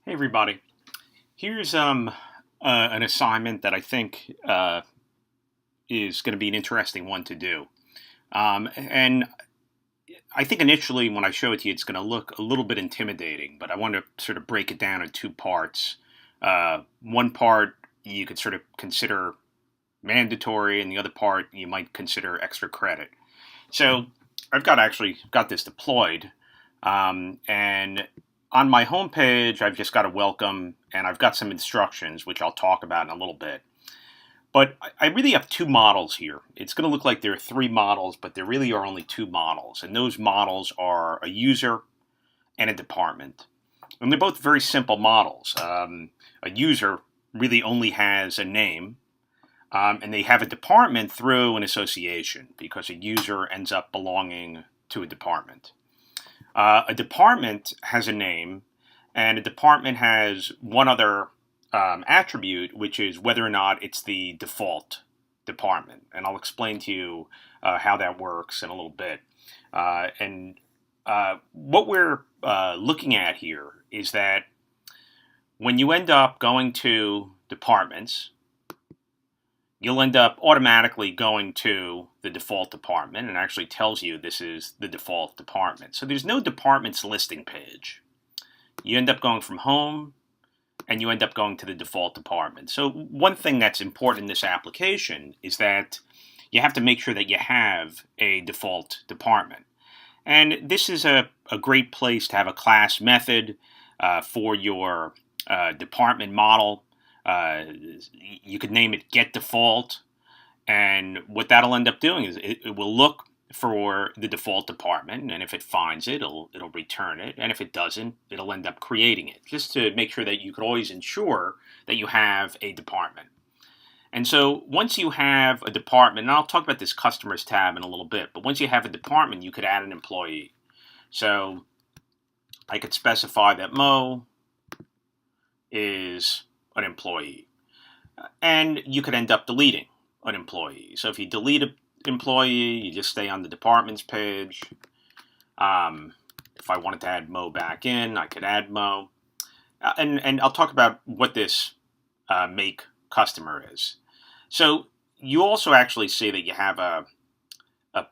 Hey everybody. Here's an assignment that I think is going to be an interesting one to do. And I think initially when I show it to you, it's going to look a little bit intimidating, but I want to sort of break it down in two parts. One part you could sort of consider mandatory, and the other part you might consider extra credit. So I've got this deployed, and on my homepage, I've just got a welcome and I've got some instructions, which I'll talk about in a little bit. But I really have two models here. It's going to look like there are three models, but there really are only two models. And those models are a user and a department. And they're both very simple models. A user really only has a name, and they have a department through an association because a user ends up belonging to a department. A department has a name, and a department has one other attribute, which is whether or not it's the default department. And I'll explain to you how that works in a little bit. And what we're looking at here is that when you end up going to departments, you'll end up automatically going to the default department, and actually tells you this is the default department. So there's no departments listing page. You end up going from home, and you end up going to the default department. So one thing that's important in this application is that you have to make sure that you have a default department. And this is a great place to have a class method for your department model. You could name it get default, and what that'll end up doing is it will look for the default department, and if it finds it, it'll return it, and if it doesn't, it'll end up creating it, just to make sure that you could always ensure that you have a department. And so once you have a department, and I'll talk about this customers tab in a little bit, but once you have a department, you could add an employee. So I could specify that Mo is an employee. And you could end up deleting an employee. So if you delete an employee, you just stay on the departments page. If I wanted to add Mo back in, I could add Mo. And I'll talk about what this make customer is. So you also actually see that you have a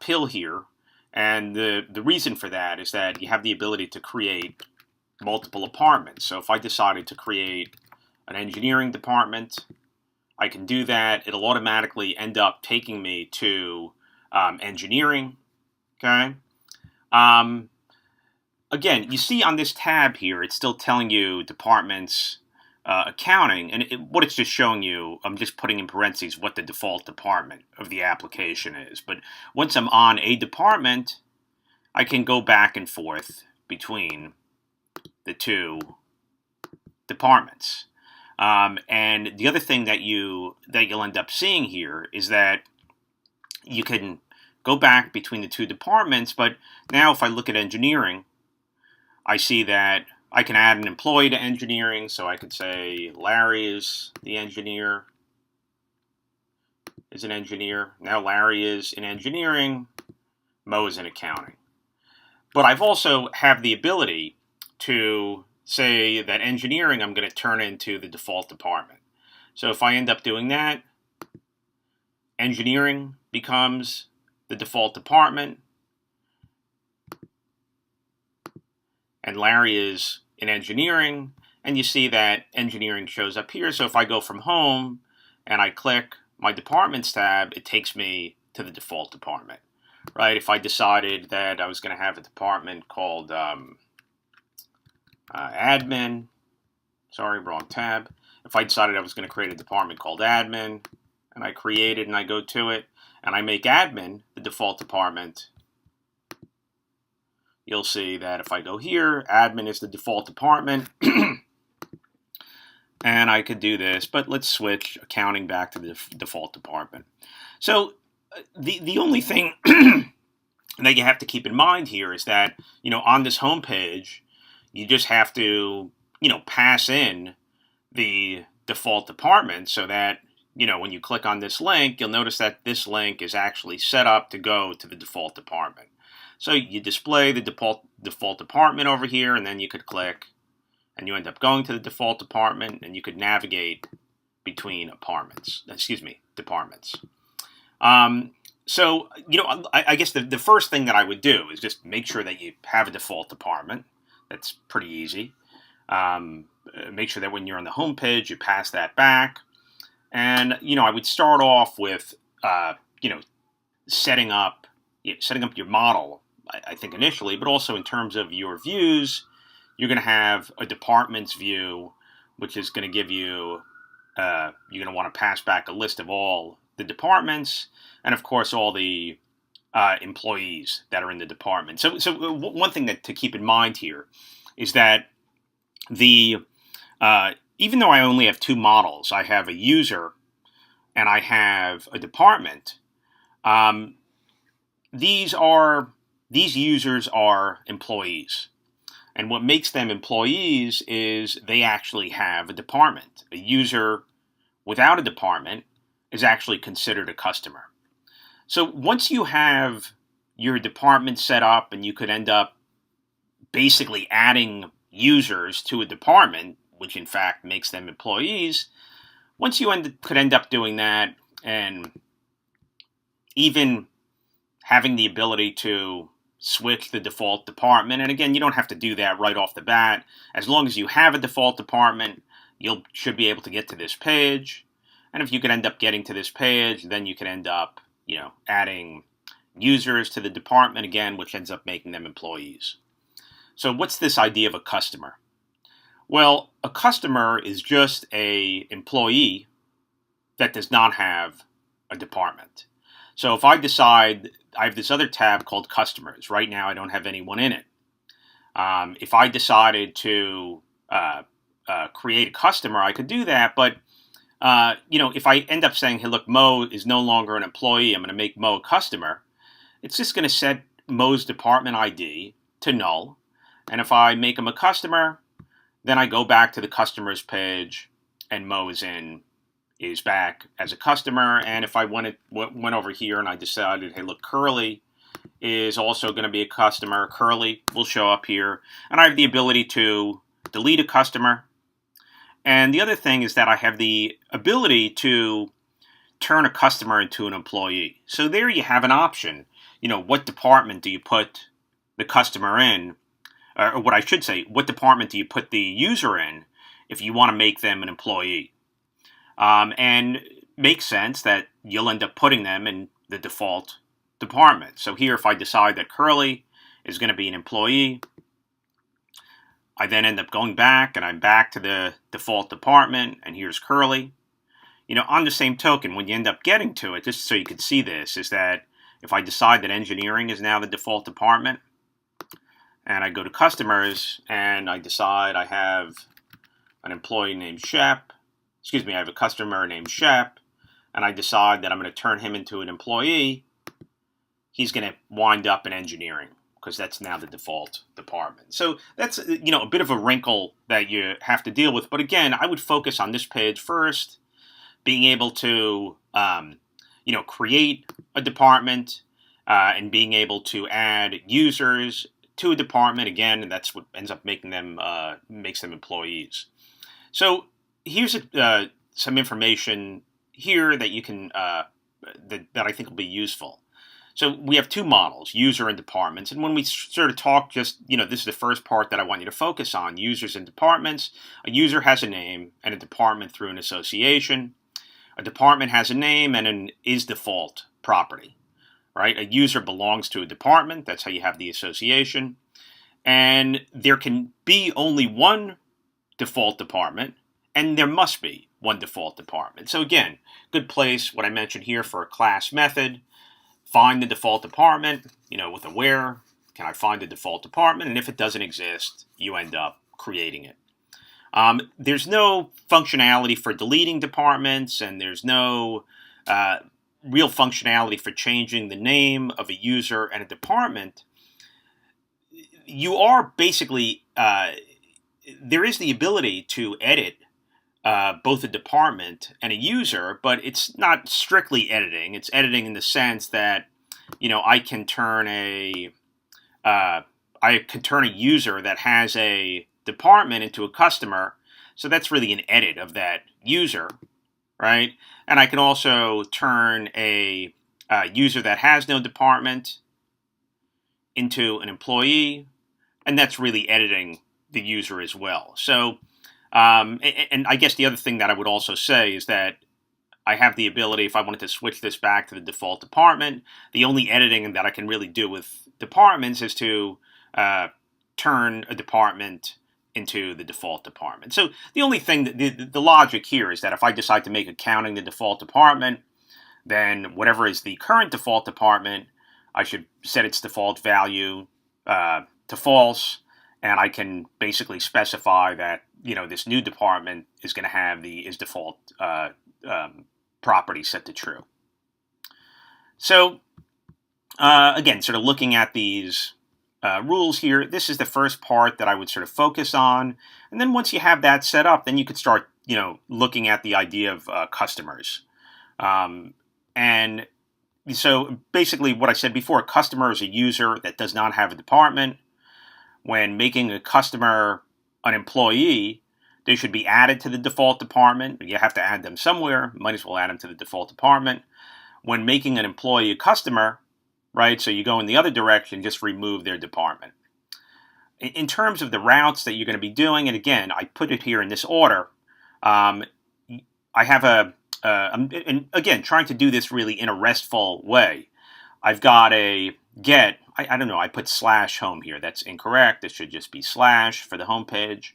pill here. And the reason for that is that you have the ability to create multiple departments. So if I decided to create an engineering department, I can do that. It'll automatically end up taking me to engineering. Okay. Again, you see on this tab here, it's still telling you departments, accounting, and what it's just showing you, I'm just putting in parentheses what the default department of the application is. But once I'm on a department, I can go back and forth between the two departments. And the other thing that you'll end up seeing here is that you can go back between the two departments, but now if I look at engineering, I see that I can add an employee to engineering, so I could say Larry is the engineer, is an engineer. Now Larry is in engineering, Mo is in accounting. But I've also have the ability to say that engineering I'm going to turn into the default department. So if I end up doing that, engineering becomes the default department, and Larry is in engineering, and you see that engineering shows up here. So if I go from home and I click my departments tab, it takes me to the default department, right? If I decided that I was going to have a department called admin, sorry, wrong tab. If I decided I was going to create a department called admin, and I create it and I go to it, and I make admin the default department, you'll see that if I go here, admin is the default department, and I could do this, but let's switch accounting back to the default department. So the only thing that you have to keep in mind here is that, on this home page, you just have to, pass in the default department so that, when you click on this link, you'll notice that this link is actually set up to go to the default department. So you display the default department over here, and then you could click and you end up going to the default department, and you could navigate between departments. So, I guess the first thing that I would do is just make sure that you have a default department. That's pretty easy. Make sure that when you're on the home page, you pass that back. And, I would start off with, setting up your model, I think initially, but also in terms of your views, you're going to have a department's view, which is going to give you, you're going to want to pass back a list of all the departments, and of course all the employees that are in the department. So one thing to keep in mind here is that even though I only have two models, I have a user and I have a department. These users are employees. And what makes them employees is they actually have a department. A user without a department is actually considered a customer. So once you have your department set up, and you could end up basically adding users to a department, which in fact makes them employees, once you could end up doing that, and even having the ability to switch the default department. And again, you don't have to do that right off the bat. As long as you have a default department, you should be able to get to this page. And if you could end up getting to this page, then you can end up, adding users to the department again, which ends up making them employees. So what's this idea of a customer? Well, a customer is just an employee that does not have a department. So if I decide, I have this other tab called Customers. Right now I don't have anyone in it. If I decided to create a customer, I could do that. But if I end up saying, hey, look, Mo is no longer an employee, I'm going to make Mo a customer, it's just going to set Mo's department ID to null. And if I make him a customer, then I go back to the customers page, and Mo is back as a customer. And if I went over here and I decided, hey, look, Curly is also going to be a customer, Curly will show up here. And I have the ability to delete a customer. And the other thing is that I have the ability to turn a customer into an employee. So there you have an option. What department do you put the customer in? Or what I should say, what department do you put the user in if you want to make them an employee? And makes sense that you'll end up putting them in the default department. So here, if I decide that Curly is going to be an employee, I then end up going back, and I'm back to the default department, and here's Curly. On the same token, when you end up getting to it, just so you can see this, is that if I decide that engineering is now the default department, and I go to Customers, and I decide I have an employee named Shep, I have a customer named Shep, and I decide that I'm going to turn him into an employee, he's going to wind up in engineering, because that's now the default department. So that's, a bit of a wrinkle that you have to deal with. But again, I would focus on this page first, being able to, create a department, and being able to add users to a department again, and that's what ends up makes them employees. So here's some information here that you can that I think will be useful. So we have two models, user and departments. And when we sort of talk, this is the first part that I want you to focus on, users and departments. A user has a name, and a department through an association. A department has a name and an is default property, right? A user belongs to a department. That's how you have the association. And there can be only one default department, and there must be one default department. So again, good place, what I mentioned here, for a class method. Find the default department, with a where can I find the default department, and if it doesn't exist, you end up creating it. There's no functionality for deleting departments, and there's no real functionality for changing the name of a user and a department. You are basically, there is the ability to edit both a department and a user, but it's not strictly editing. It's editing in the sense that, I can turn a user that has a department into a customer. So that's really an edit of that user, right? And I can also turn a user that has no department into an employee, and that's really editing the user as well. So, and I guess the other thing that I would also say is that I have the ability, if I wanted to switch this back to the default department, the only editing that I can really do with departments is to turn a department into the default department. So the only thing, the logic here is that if I decide to make accounting the default department, then whatever is the current default department, I should set its default value to false, and I can basically specify that this new department is going to have its default property set to true. So again, sort of looking at these rules here, this is the first part that I would sort of focus on, and then once you have that set up, then you could start looking at the idea of customers. And so basically what I said before, a customer is a user that does not have a department. When making a customer an employee, they should be added to the default department. You have to add them somewhere. Might as well add them to the default department. When making an employee a customer, right, so you go in the other direction, just remove their department. In terms of the routes that you're going to be doing, and again, I put it here in this order, I have and again, trying to do this really in a RESTful way. I've got a get, I don't know, I put /home here. That's incorrect. It should just be / for the home page.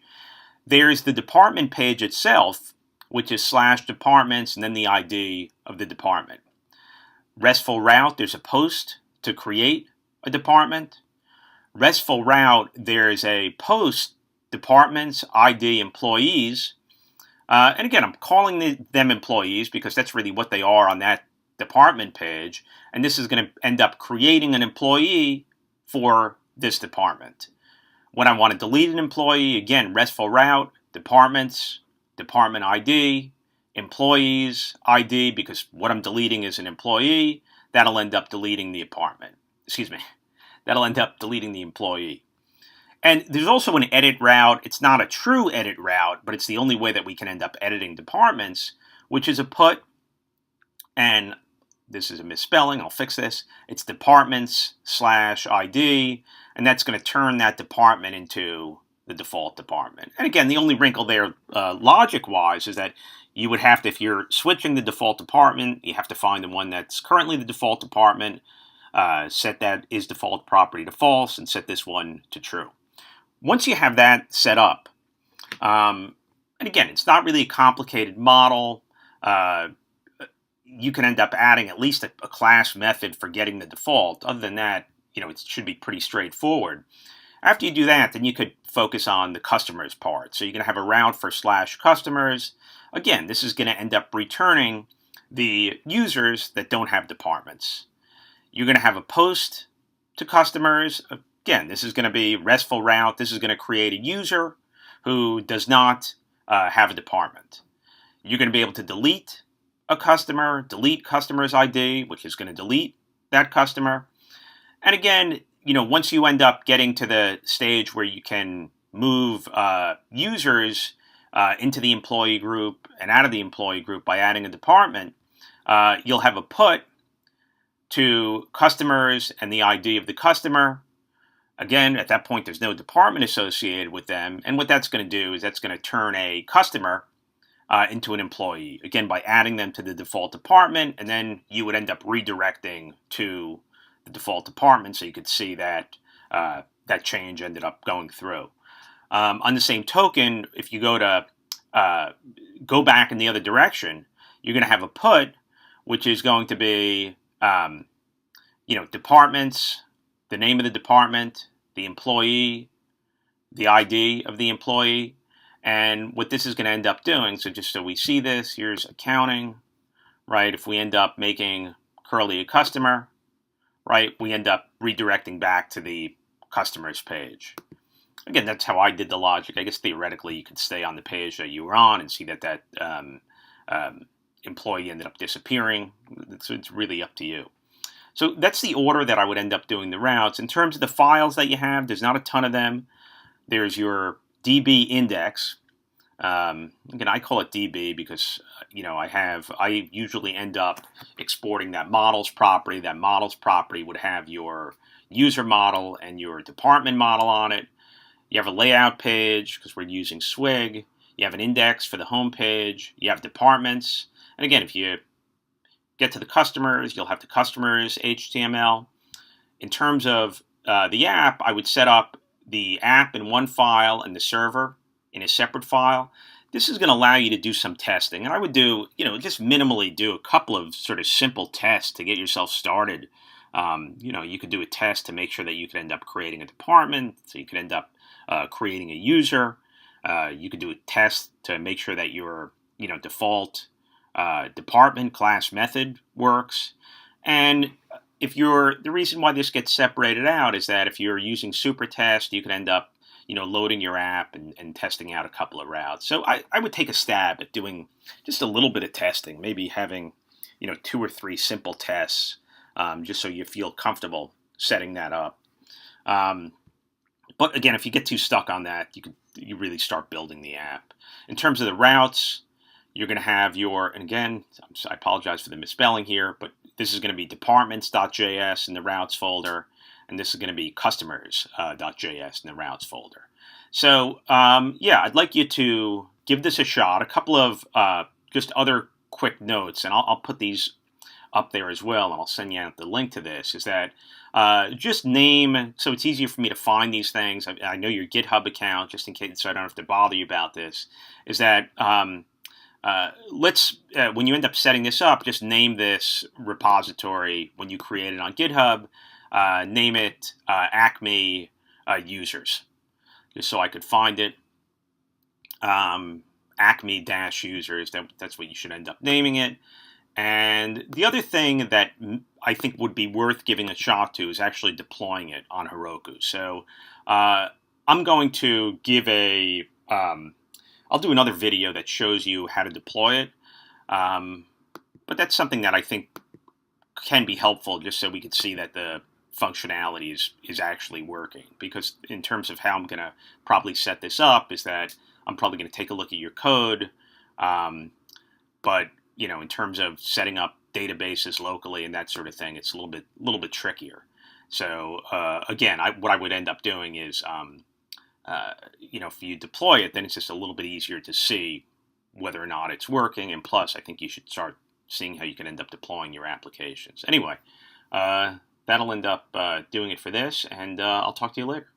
There's the department page itself, which is /departments and then the ID of the department. RESTful route, there's a post to create a department. RESTful route, there's a post departments, ID, employees. And again, I'm calling them employees because that's really what they are on that department page. And this is going to end up creating an employee for this department. When I want to delete an employee, again, RESTful route, departments, department ID, employees ID, because what I'm deleting is an employee. That'll end up deleting the department. That'll end up deleting the employee. And there's also an edit route. It's not a true edit route, but it's the only way that we can end up editing departments, which is a put, and this is a misspelling, I'll fix this. It's departments /ID, and that's going to turn that department into the default department. And again, the only wrinkle there, logic-wise, is that you would have to, if you're switching the default department, you have to find the one that's currently the default department, set that is default property to false, and set this one to true. Once you have that set up, and again, it's not really a complicated model. You can end up adding at least a class method for getting the default. Other than that, it should be pretty straightforward. After you do that, then you could focus on the customers part. So you're going to have a route for /customers. Again, this is going to end up returning the users that don't have departments. You're going to have a post to customers. Again, this is going to be RESTful route. This is going to create a user who does not have a department. You're going to be able to delete a customer, delete customer's ID, which is going to delete that customer. And again, once you end up getting to the stage where you can move users into the employee group and out of the employee group by adding a department, you'll have a put to customers and the ID of the customer. Again, at that point, there's no department associated with them. And what that's going to do is that's going to turn a customer into an employee, again, by adding them to the default department. And then you would end up redirecting to the default department. So you could see that that change ended up going through. On the same token, if you go back in the other direction, you're going to have a put, which is going to be, departments, the name of the department, the employee, the ID of the employee, and what this is going to end up doing, so just so we see this, here's accounting, right? If we end up making curly a customer, right, we end up redirecting back to the customers page. Again, that's how I did the logic. I guess theoretically you could stay on the page that you were on and see that employee ended up disappearing. It's really up to you. So that's the order that I would end up doing the routes. In terms of the files that you have, there's not a ton of them. There's your DB index. Again, I call it DB because I usually end up exporting that models property. That models property would have your user model and your department model on it. You have a layout page because we're using Swig. You have an index for the home page. You have departments. And again, if you get to the customers, you'll have the customers HTML. In terms of the app, I would set up the app in one file and the server in a separate file. This is going to allow you to do some testing. And I would do, just minimally do a couple of sort of simple tests to get yourself started. You could do a test to make sure that you could end up creating a department, so you could end up creating a user. You could do a test to make sure that your, default department class method works. And the reason why this gets separated out is that if you're using super test, you can end up, loading your app and testing out a couple of routes. So I would take a stab at doing just a little bit of testing, maybe having, 2 or 3 simple tests, just so you feel comfortable setting that up. But again, if you get too stuck on that, you really start building the app. In terms of the routes, you're going to have and again, I apologize for the misspelling here, but this is going to be departments.js in the routes folder, and this is going to be customers.js in the routes folder. So I'd like you to give this a shot. A couple of just other quick notes, and I'll put these up there as well, and I'll send you out the link to this, is that just name, so it's easier for me to find these things. I know your GitHub account, just in case, so I don't have to bother you about this, is that when you end up setting this up, just name this repository when you create it on GitHub, name it Acme Users, just so I could find it. Acme-Users, that's what you should end up naming it. And the other thing that I think would be worth giving a shot to is actually deploying it on Heroku. So I'm going to give I'll do another video that shows you how to deploy it. But that's something that I think can be helpful, just so we can see that the functionality is actually working. Because in terms of how I'm going to probably set this up, is that I'm probably going to take a look at your code. But in terms of setting up databases locally and that sort of thing, it's a little bit trickier. So again, what I would end up doing is, if you deploy it, then it's just a little bit easier to see whether or not it's working. And plus, I think you should start seeing how you can end up deploying your applications. Anyway, that'll end up doing it for this, and I'll talk to you later.